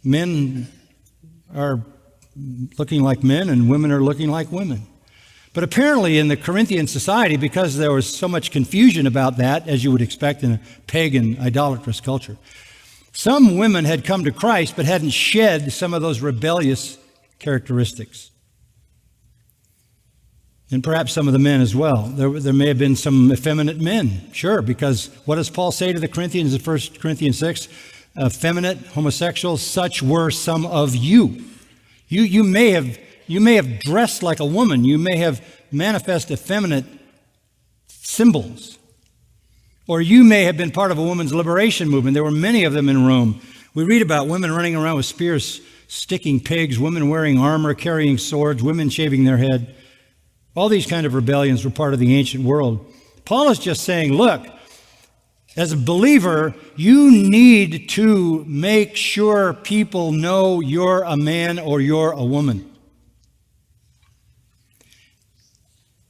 Men are looking like men and women are looking like women. But apparently in the Corinthian society, because there was so much confusion about that, as you would expect in a pagan, idolatrous culture, some women had come to Christ but hadn't shed some of those rebellious characteristics. And perhaps some of the men as well. There may have been some effeminate men, sure, because what does Paul say to the Corinthians in 1 Corinthians 6? Effeminate, homosexuals, such were some of you. You may have dressed like a woman. You may have manifest effeminate symbols. Or you may have been part of a women's liberation movement. There were many of them in Rome. We read about women running around with spears sticking pigs, women wearing armor, carrying swords, women shaving their head. All these kind of rebellions were part of the ancient world. Paul is just saying, look, as a believer, you need to make sure people know you're a man or you're a woman.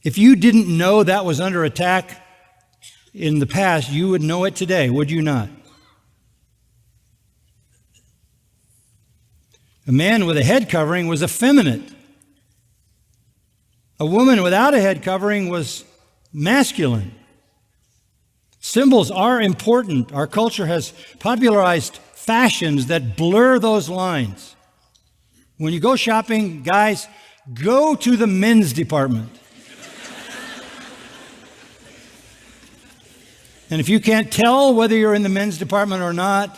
If you didn't know that was under attack in the past, you would know it today, would you not? A man with a head covering was effeminate. A woman without a head covering was masculine. Symbols are important. Our culture has popularized fashions that blur those lines. When you go shopping, guys, go to the men's department. And if you can't tell whether you're in the men's department or not,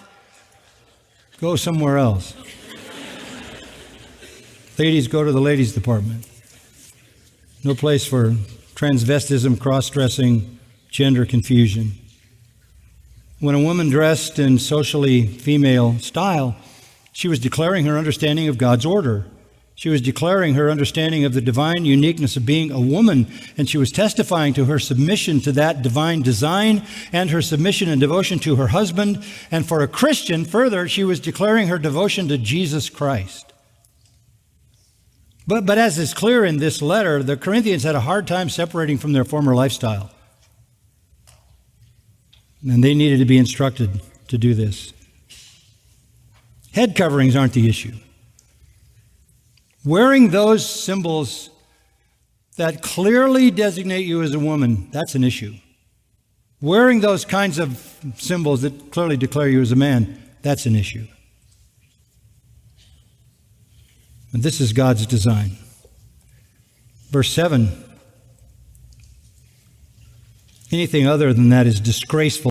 go somewhere else. Ladies, go to the ladies' department. No place for transvestism, cross-dressing, gender confusion. When a woman dressed in socially female style, she was declaring her understanding of God's order. She was declaring her understanding of the divine uniqueness of being a woman, and she was testifying to her submission to that divine design and her submission and devotion to her husband. And for a Christian, further, she was declaring her devotion to Jesus Christ. But as is clear in this letter, the Corinthians had a hard time separating from their former lifestyle. And they needed to be instructed to do this. Head coverings aren't the issue. Wearing those symbols that clearly designate you as a woman, that's an issue. Wearing those kinds of symbols that clearly declare you as a man, that's an issue. And this is God's design. Verse 7, anything other than that is disgraceful